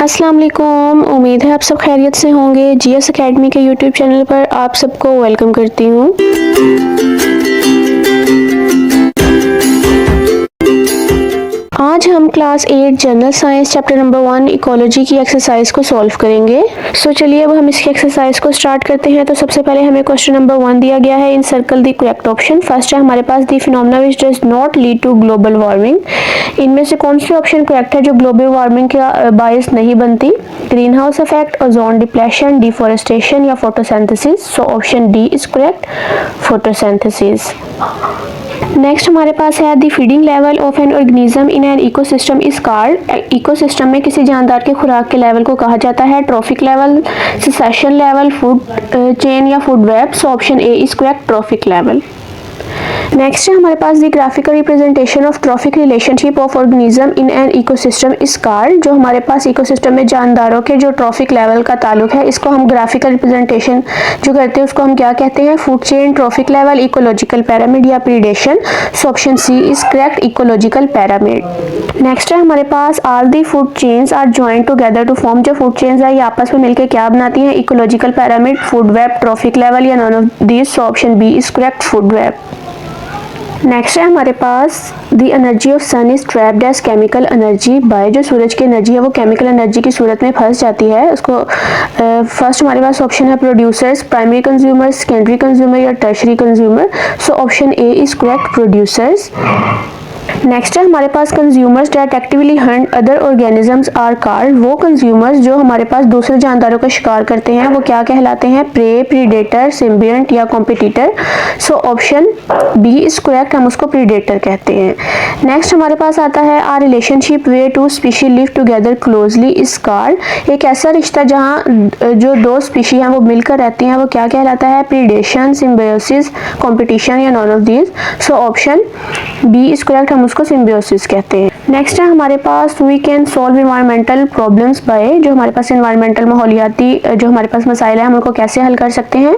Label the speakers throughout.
Speaker 1: अस्सलाम वालेकुम। उम्मीद है आप सब खैरियत से होंगे। जीएस एकेडमी के यूट्यूब चैनल पर आप सबको वेलकम करती हूँ। आज हम class 8 general science chapter number 1 ecology की एक्सरसाइज को सॉल्व करेंगे। चलिए अब हम इसकी एक्सरसाइज को स्टार्ट करते हैं। तो सबसे पहले हमें क्वेश्चन नंबर 1 दिया गया है, in circle the correct option. First है हमारे पास the phenomena which does not lead to global warming. इनमें से कौन सी ऑप्शन करेक्ट है जो ग्लोबल वार्मिंग का बायस नहीं बनती? Green house effect, ozone depletion, deforestation या photosynthesis. So option D is correct, photosynthesis. Next हमारे पास है the feeding level of an organism in an ecosystem is called. Ecosystem में किसी जानदार के खुराक के लेवल को कहा जाता है trophic level, succession level, food chain या food web. So option A is correct, trophic level. Next है हमारे पास the graphical representation of trophic relationship of organism in an ecosystem is called. जो हमारे पास इकोसिस्टम में जानदारों के जो ट्रॉफिक लेवल का ताल्लुक है, इसको हम ग्राफिकल रिप्रेजेंटेशन जो करते हैं उसको हम क्या कहते हैं? Food chain, trophic level, ecological pyramid या predation. So option C is correct, ecological pyramid. Next है हमारे पास all the food chains are joint together to form. जो फूड चेन्स है ये आपस में मिलकर क्या बनाती हैं? Ecological pyramid, food web, trophic level या none of these. So option B is correct, food web. Next है हमारे पास the energy of sun is trapped as chemical energy by. जो सूरज की एनर्जी है वो केमिकल एनर्जी की सूरत में फंस जाती है। उसको फर्स्ट हमारे पास ऑप्शन है producers, primary consumer, secondary consumer या tertiary consumer. So option A is correct, producers. Next है हमारे पास consumers that actively hunt other organisms are called. वो कंज्यूमर्स जो हमारे पास दूसरे जानदारों का शिकार करते हैं वो क्या कहलाते हैं? प्रे, प्रीडेटर, सिम्बियंट या competitor. So option B is correct, हम उसको प्रीडेटर कहते हैं। नेक्स्ट हमारे पास आता है are relationship where two species live together closely is called. एक ऐसा रिश्ता जहाँ जो दो स्पीशी हैं वो मिलकर रहती हैं वो क्या कहलाता है? प्रीडेशन, सिम्बायोसिस, कॉम्पिटिशन या none of these. So option B is correct, हम उसको सिम्बियोसिस कहते हैं। नेक्स्ट है हमारे पास we can solve environmental problems by. जो हमारे पास इन्वायरमेंटल माहौलियाती जो हमारे पास मसाइल है हम उनको कैसे हल कर सकते हैं?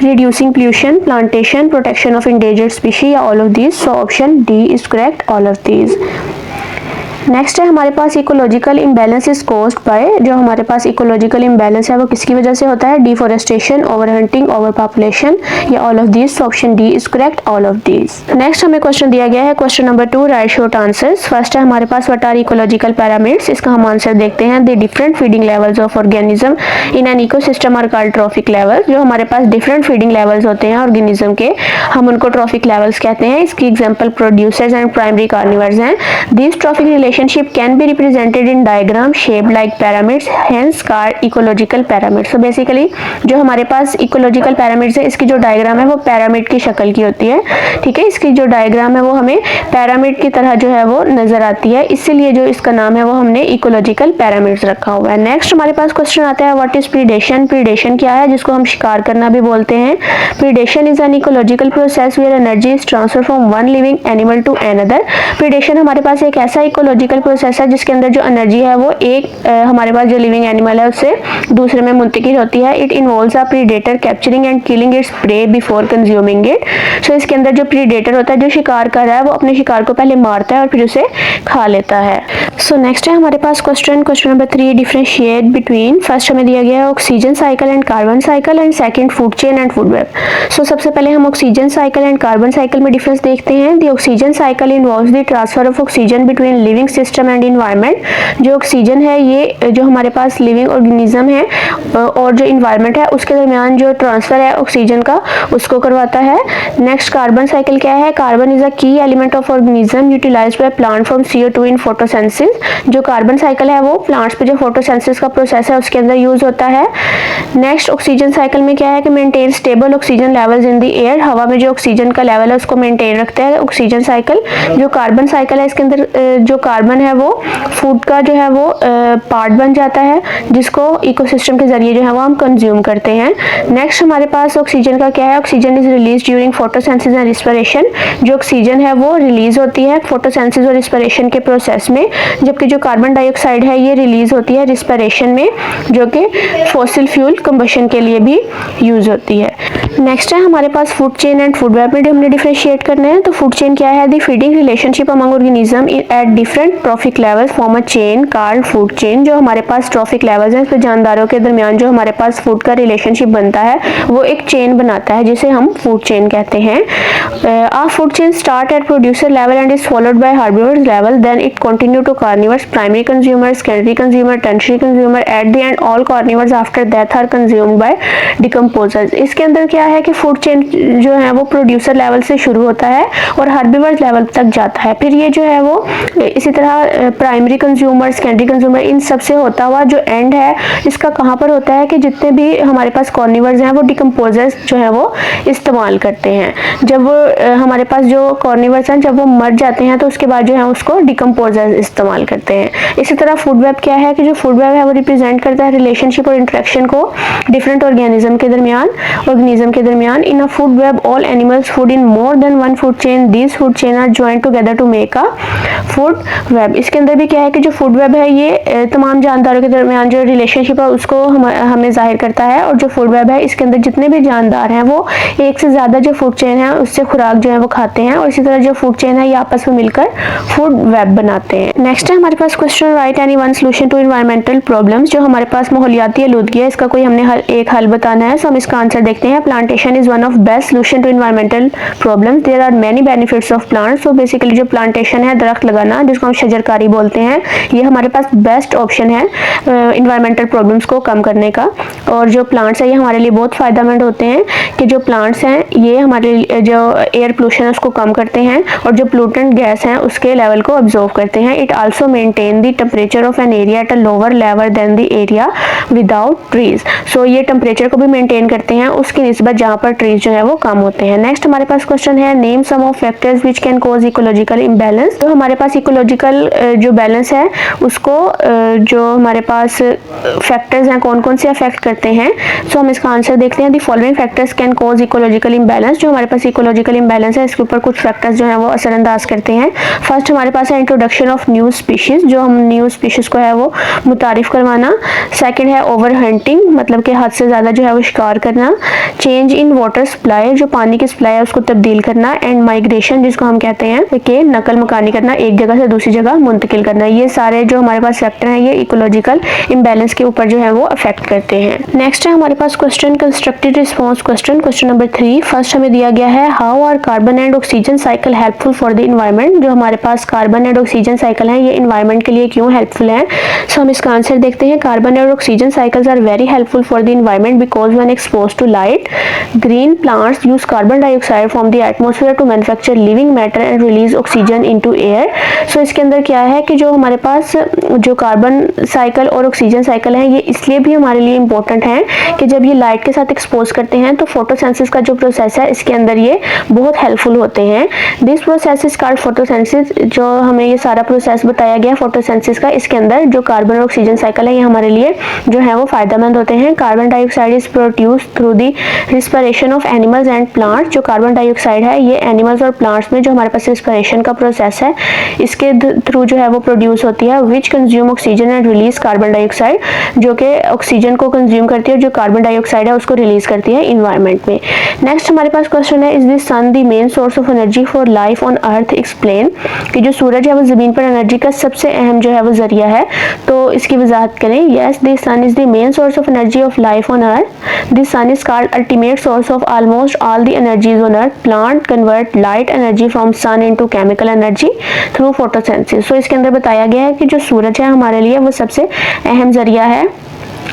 Speaker 1: Reducing pollution, plantation, protection of endangered species या all of these. So option D is correct, all of these. Next है हमारे पास ecological imbalance is caused by. जो हमारे पास इकोलॉजिकल इम्बैलेंस है वो किसकी वजह से होता है? Deforestation, over hunting, over population या all of these. Option D is correct, all of these. Next हमें क्वेश्चन दिया गया है question number 2, write short answers. First है हमारे पास व्हाट आर इकोलॉजिकल पिरामिड्स। इसका हम आंसर देखते हैं the different feeding levels of organism in an ecosystem are called trophic level. जो हमारे पास डिफरेंट फीडिंग लेवल्स होते हैं ऑर्गेनिज्म के हम उनको ट्रॉफिक लेवल्स कहते हैं। इसकी example producers and primary carnivores हैं। This trophic relationship can be represented in diagram shaped like pyramids, hence called ecological pyramid. So basically जो हमारे पास इकोलॉजिकल पैरामिड्स है इसकी जो डायग्राम है वो पैरामिड की शक्ल की होती है। ठीक है, इसकी जो डायग्राम है वो हमें पैरामिड की तरह जो है वो नजर आती है, इसीलिए जो इसका नाम है वो हमने इकोलॉजिकल पैरामिड्स रखा हुआ है। नेक्स्ट हमारे पास क्वेश्चन आता है व्हाट इज प्रीडेशन। प्रीडेशन क्या है? जिसको हम शिकार करना भी बोलते हैं। Predation is an ecological process where energy is transfer from one living animal to another. Predation हमारे पास एक ऐसा इकोलॉजिकल प्रोसेस है जिसके अंदर जो एनर्जी है वो एक हमारे पास जो लिविंग एनिमल है उससे दूसरे में मुंतकिल होती है। It involves a predator capturing and killing its prey before consuming it. So इसके अंदर जो प्रीडेटर होता है जो शिकार कर रहा है वो अपने शिकार को पहले मारता है और फिर उसे खा लेता है। सो नेक्स्ट है हमारे पास question number 3, differentiate between. First हमें दिया गया है oxygen cycle and carbon cycle and second food chain and food web. So सबसे पहले हम oxygen cycle and carbon cycle में डिफरेंस देखते हैं। The oxygen cycle involves the transfer of oxygen between living system and environment. जो oxygen है ये जो हमारे पास लिविंग ऑर्गेनिज्म है और जो इन्वायरमेंट है उसके दरमियान जो ट्रांसफर है ऑक्सीजन का उसको करवाता है। नेक्स्ट कार्बन साइकिल क्या है? Carbon is a key element of organism utilised by plant from CO2 in photosynthesis. जो कार्बन साइकिल है वो प्लांट्स पे जो फोटोसिंथेसिस का प्रोसेस है उसके अंदर यूज होता है। नेक्स्ट ऑक्सीजन साइकिल में क्या है कि maintain stable oxygen levels in the air. हवा में जो ऑक्सीजन का लेवल है उसको मेंटेन रखता है ऑक्सीजन साइकिल। जो कार्बन साइकिल है इसके अंदर जो कार्बन है वो फूड का जो है वो पार्ट बन जाता है जिसको इकोसिस्टम के जरिए ये जो है वो हम कंज्यूम करते हैं। नेक्स्ट हमारे पास ऑक्सीजन का क्या है, oxygen is release during photosynthesis and respiration. जो ऑक्सीजन है वो रिलीज होती है फोटोसिंथेसिस और रिस्पिरेशन के प्रोसेस में, जबकि जो कार्बन डाइऑक्साइड है ये रिलीज होती है रिस्पिरेशन में, जो कि फॉसिल फ्यूल कंबशन के लिए भी यूज होती है। नेक्स्ट है हमारे पास food chain and food web में हमने डिफरेंशिएट करना है। तो फूड चेन क्या है, the feeding relationship among organism at different trophic levels form a chain called food chain. जो हमारे पास ट्रॉफिक लेवल्स हैं, इस पर जानदारों के दरमियान जो हमारे पास फूड का रिलेशनशिप बनता है वो एक चेन बनाता है, जिसे हम फूड चेन कहते हैं। A food chain start at producer level and is followed by herbivores level, then it continue to carnivores, primary consumer, secondary consumer, tertiary consumer, at the end all carnivores after death are consumed by decomposers. इसके अंदर क्या है कि food chain जो है वो producer level से शुरू होता है और हार्बिवर्स लेवल तक जाता है। फिर ये जो है वो इसी तरह प्राइमरी कंज्यूमर, सेकेंडरी कंज्यूमर, इन सब से होता हुआ जो एंड है इसका कहाँ पर होता है कि जितने भी हमारे पास कार्निवर्स हैं वो डिकम्पोजर्स जो है वो इस्तेमाल करते हैं। जब वो हमारे पास जो कार्निवर्स हैं जब वो मर जाते हैं तो उसके बाद जो है उसको डिकम्पोजर्स इस्तेमाल करते हैं। इसी तरह फूड वेब क्या है कि जो फूड वेब है वो रिप्रेजेंट करता है रिलेशनशिप और इंटरेक्शन को डिफरेंट ऑर्गेनिज्म के दरमियान। In a food web all animals food in more than one food chain, these food chain are joint together to make a food web. इसके अंदर भी क्या है कि जो फूड वेब है ये तमाम जानदारों के दरमियान जो रिलेशनशिप है उसको हमें जाहिर करता है, और जो फूड वेब है इसके अंदर जितने भी जानदार हैं वो एक से ज्यादा जो फूड चेन है उससे खुराक जो है वो खाते हैं, और इसी तरह जो फूड चेन है ये आपस में मिलकर फूड वेब बनाते हैं। नेक्स्ट है हमारे पास question, write any one solution to environmental problems. जो हमारे पास माहौलियाती आलूदगी है इसका कोई हमने एक हल बताना है। सो हम इसका आंसर देखते हैं। Plantation is one of best solution to environmental problems, there are many benefits of plants. So basically जो प्लांटेशन है, दरख्त लगाना जिसको हम शजरकारी बोलते हैं, ये हमारे पास बेस्ट ऑप्शन है एनवायरमेंटल प्रॉब्लम्स को कम करने का। और जो प्लांट्स है ये हमारे लिए बहुत फायदेमंद होते हैं कि जो प्लांट्स हैं ये हमारे जो एयर पोल्यूशन है उसको कम करते हैं और जो पोल्यूटेंट गैस हैं उसके लेवल को ऑब्जॉर्व करते हैं। It also maintain the temperature of an area at a lower level than the area without trees. So ये टेम्परेचर को भी मेंटेन करते हैं उसकी निस्बत जहाँ पर ट्रीज जो है वो कम होते हैं। नेक्स्ट हमारे पास क्वेश्चन है, name some of factors which can cause ecological imbalance. तो हमारे पास इकोलॉजिकल जो बैलेंस है उसको जो हमारे पास फैक्टर्स हैं कौन कौन से अफेक्ट करते हैं। सो हम इसका आंसर देखते हैं। The following factors can cause ecological imbalance. जो हमारे पास इकोलॉजिकल इम्बैलेंस है इसके ऊपर कुछ फैक्टर्स जो है वो असरअंदाज करते हैं। फर्स्ट हमारे पास है इंट्रोडक्शन ऑफ न्यू स्पीशीज, जो हम न्यू स्पीशीज को है वो मुतारिफ करवाना। सेकंड है ओवर हंटिंग, मतलब कि हद से ज़्यादा जो है वो शिकार करना। चेंज इन वाटर सप्लाई, जो पानी की सप्लाई है उसको तब्दील करना। एंड माइग्रेशन, जिसको हम कहते हैं कि नकल मकानी करना, एक जगह से दूसरी जगह मुंतकिल करना। ये सारे जो हमारे पास फैक्टर हैं ये इकोलॉजिकल इम्बैलेंस के ऊपर जो है वो अफेक्ट करते हैं। नेक्स्ट है हमारे पास question, constructed response question, question number 3। First हमें दिया गया है, how are carbon and oxygen cycle helpful for the environment. जो हमारे पास कार्बन एंड ऑक्सीजन साइकिल है ये इन्वायरमेंट के लिए क्यों हेल्पफुल है। सो हम इसका आंसर देखते हैं। Carbon and oxygen cycles are very helpful for the environment because when exposed to light, green plants use carbon dioxide from the atmosphere to manufacture living matter and release oxygen into air. So इसके अंदर क्या है कि जो हमारे पास जो carbon cycle और ऑक्सीजन साइकिल है ये इसलिए भी हमारे लिए इंपॉर्टेंट है कि जब ये लाइट के साथ एक्सपोज करते हैं तो फोटोसिंथेसिस का जो प्रोसेस है इसके अंदर ये बहुत हेल्पफुल होते हैं। This process is called photosynthesis. जो हमें ये सारा प्रोसेस बताया गया फोटोसिंथेसिस का, इसके अंदर जो कार्बन और ऑक्सीजन साइकिल है ये हमारे लिए जो है वो फायदेमंद होते हैं। Carbon dioxide is produce through the respiration of animals and plants. जो कार्बन डाइऑक्साइड है ये एनिमल्स और प्लांट्स में जो हमारे पास रिस्पिरेशन का प्रोसेस है इसके थ्रू जो है वो प्रोड्यूस होती है। विच consume oxygen and release carbon dioxide, जो कि ऑक्सीजन को कंज्यूम करती है और जो कार्बन डाइऑक्साइड है उसको रिलीज करती है इन्वायरमेंट में। नेक्स्ट हमारे पास क्वेश्चन है, is the sun the main source of energy for life on earth, explain. कि जो सूरज है वो जमीन पर एनर्जी का सबसे अहम जो है वो जरिया है, तो इसकी वजाहत करें। Yes, the sun is the main source of energy of life on earth. The sun is called ultimate source of almost all the energies on earth. Plant convert light energy from sun into chemical energy through photosynthesis. So इसके अंदर बताया गया है कि जो सूरज है हमारे लिए वो सबसे अहम जरिया है,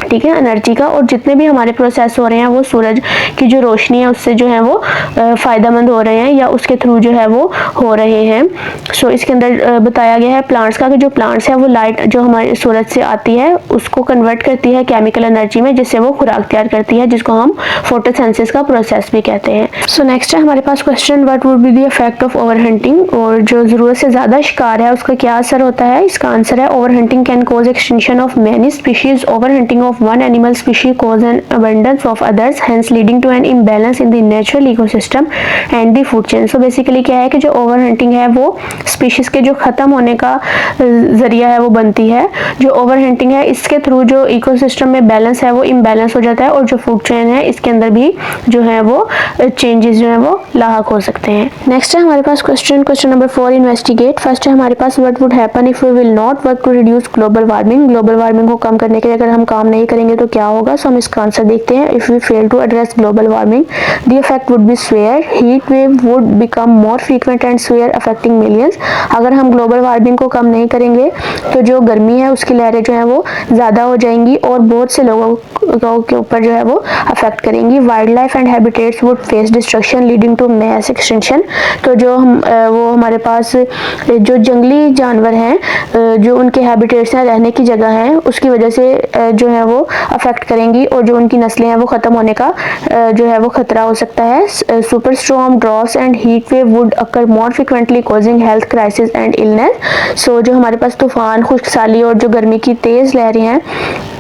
Speaker 1: ठीक है, एनर्जी का। और जितने भी हमारे प्रोसेस हो रहे हैं वो सूरज की जो रोशनी है उससे जो है वो फ़ायदेमंद हो रहे हैं या उसके थ्रू जो है वो हो रहे हैं। सो इसके अंदर बताया गया है प्लांट्स का कि जो प्लांट्स है वो लाइट जो हमारे सूरज से आती है उसको कन्वर्ट करती है केमिकल एनर्जी में, जिससे वो खुराक तैयार करती है, जिसको हम फोटोसिंथेसिस का प्रोसेस भी कहते हैं। सो नेक्स्ट है हमारे पास question, what would be the effect of over hunting. और जो ज़रूरत से ज़्यादा शिकार है उसका क्या असर होता है। इसका आंसर है, over hunting can cause extinction of many species. Over hunting of one animal species cause an abundance of others, hence leading to an imbalance in the natural ecosystem and the food chain. So basically क्या है कि जो over hunting है वो species के जो ख़त्म होने का ज़रिया है वो बनती है। जो ओवर हंटिंग है इसके थ्रू जो इकोसिस्टम में बैलेंस है वो इम्बैलेंस हो जाता है और जो फूड चेन है इसके अंदर भी जो है वो चेंजेस जो है वो लाक हो सकते हैं। नेक्स्ट है हमारे पास क्वेश्चन नंबर 4, इन्वेस्टिगेट। फर्स्ट है हमारे पास what would happen if we will not work to reduce global warming. Global warming को कम करने के लिए अगर हम काम नहीं करेंगे तो क्या होगा। सो हम इसका आंसर देखते हैं। If we fail to address global warming the effect would be severe, heat wave would become more frequent and severe affecting millions. अगर हम ग्लोबल वार्मिंग को कम नहीं करेंगे तो जो गर्मी है उसकी लहरें जो है वो ज़्यादा हो जाएंगी और बहुत से लोगों के ऊपर जो है वो अफेक्ट करेंगी। Wildlife and habitats would face destruction leading to mass extinction. तो जो वो हमारे पास जो जंगली जानवर हैं जो उनके हैबिटेट्स हैं, रहने की जगह है, उसकी वजह से जो है वो अफेक्ट करेंगी और जो उनकी नस्लें हैं वो ख़त्म होने का जो है वो खतरा हो सकता है। Super storm, droughts and heat wave would occur more frequently causing health crisis and illness. So जो हमारे पास तूफान, खुश्कसाली और जो गर्मी की तेज़ लहरें हैं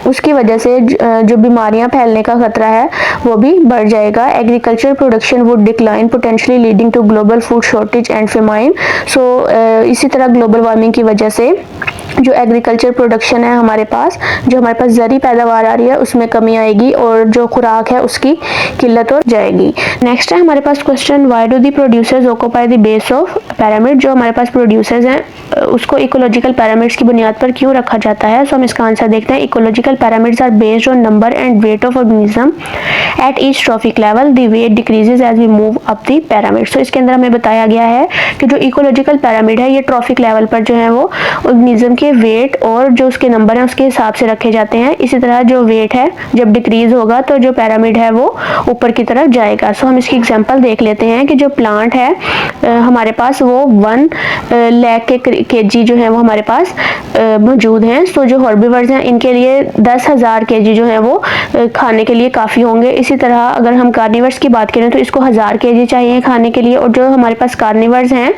Speaker 1: उसकी वजह से जो बीमारियां फैलने का खतरा है वो भी बढ़ जाएगा। Agriculture production would decline potentially leading to global food shortage and famine. So इसी तरह ग्लोबल वार्मिंग की वजह से जो एग्रीकल्चर प्रोडक्शन है हमारे पास, जो हमारे पास ज़री पैदावार आ रही है उसमें कमी आएगी और जो खुराक है उसकी किल्लत हो जाएगी। नेक्स्ट है हमारे पास question, why do the producers occupy the base of pyramid. जो हमारे पास प्रोड्यूसर्स हैं उसको इकोलॉजिकल पिरामिड्स की बुनियाद पर क्यों रखा जाता है। सो हम इसका आंसर देखते हैं। Ecological pyramids are based on number and weight of organism at each trophic level, the weight decreases as we move up the pyramid. So इसके अंदर हमें बताया गया है कि जो इकोलॉजिकल पिरामिड है ये ट्रॉफिक लेवल पर जो है वो ऑर्गेनिज्म के वेट और जो उसके नंबर है उसके हिसाब से रखे जाते हैं। इसी तरह जो वेट है जब डिक्रीज होगा तो जो पिरामिड है वो ऊपर की तरफ जाएगा। सो हम इसकी एग्जांपल देख लेते हैं कि जो प्लांट है हमारे पास वो 1 लाख केजी जो है वो हमारे पास मौजूद हैं। सो जो हर्बीवर्स हैं इनके लिए 10,000 केजी जो है वो खाने के लिए काफ़ी होंगे। इसी तरह अगर हम कार्निवर्स की बात करें तो इसको 1000 केजी चाहिए खाने के लिए और जो हमारे पास कार्निवर्स हैं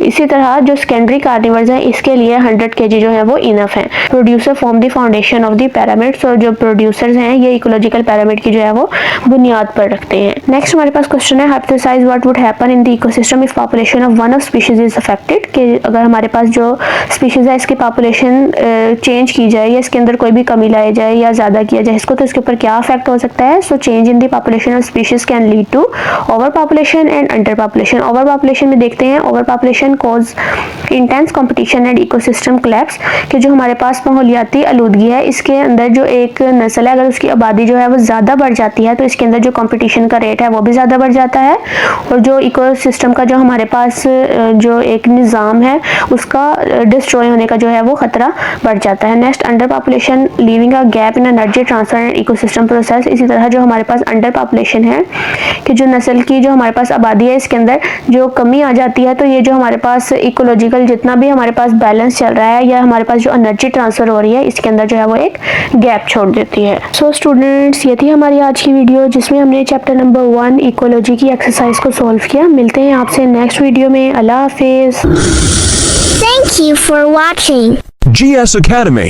Speaker 1: इसी तरह जो सेकेंडरी कार्निवर्स हैं इसके लिए 100 केजी जो है वो इनफ है। Producer form the foundation of the pyramids. और जो प्रोड्यूसर्स हैं ये इकोलॉजिकल पिरामिड की जो है वो बुनियाद पर रखते हैं। नेक्स्ट हमारे पास क्वेश्चन है, hypothesised what would happen in the ecosystem if population of one of species is affected. कि अगर हमारे पास जो स्पीशीज है इसकी पॉपुलेशन चेंज की जाए या इसके अंदर कोई भी कमी लाई जाए या ज़्यादा किया जाए इसको, तो इसके ऊपर क्या इफेक्ट हो सकता है। So change in the population of species can lead to overpopulation and underpopulation. Overpopulation में देखते हैं, overpopulation cause intense competition and ecosystem collapse. कि जो हमारे पास माहौलियाती आलूदगी है इसके अंदर जो एक नस्ल है अगर उसकी आबादी जो है वो ज़्यादा बढ़ जाती है तो इसके अंदर जो कंपटीशन का रेट है वो भी ज़्यादा बढ़ जाता है और जो इकोसिस्टम का जो हमारे पास जो एक निज़ाम है उसका डिस्ट्रॉय होने का जो है वो खतरा बढ़ जाता है। Next, under population leaving a gap in energy transfer and ecosystem process. इसी तरह जो हमारे पास अंडर पॉपुलेशन है कि जो नस्ल की जो हमारे पास आबादी है इसके अंदर जो कमी आ जाती है तो ये जो हमारे पास इकोलॉजिकल जितना भी हमारे पास बैलेंस चल रहा है या हमारे पास जो एनर्जी ट्रांसफर हो रही है इसके अंदर जो है वो एक गैप छोड़ देती है। सो स्टूडेंट्स ये थी हमारी आज की वीडियो जिसमें हमने चैप्टर नंबर 1 इकोलॉजी की एक्सरसाइज को सॉल्व किया। मिलते हैं आपसे नेक्स्ट वीडियो में। अल्लाह हाफिज।
Speaker 2: Thank you for watching.
Speaker 3: GS Academy.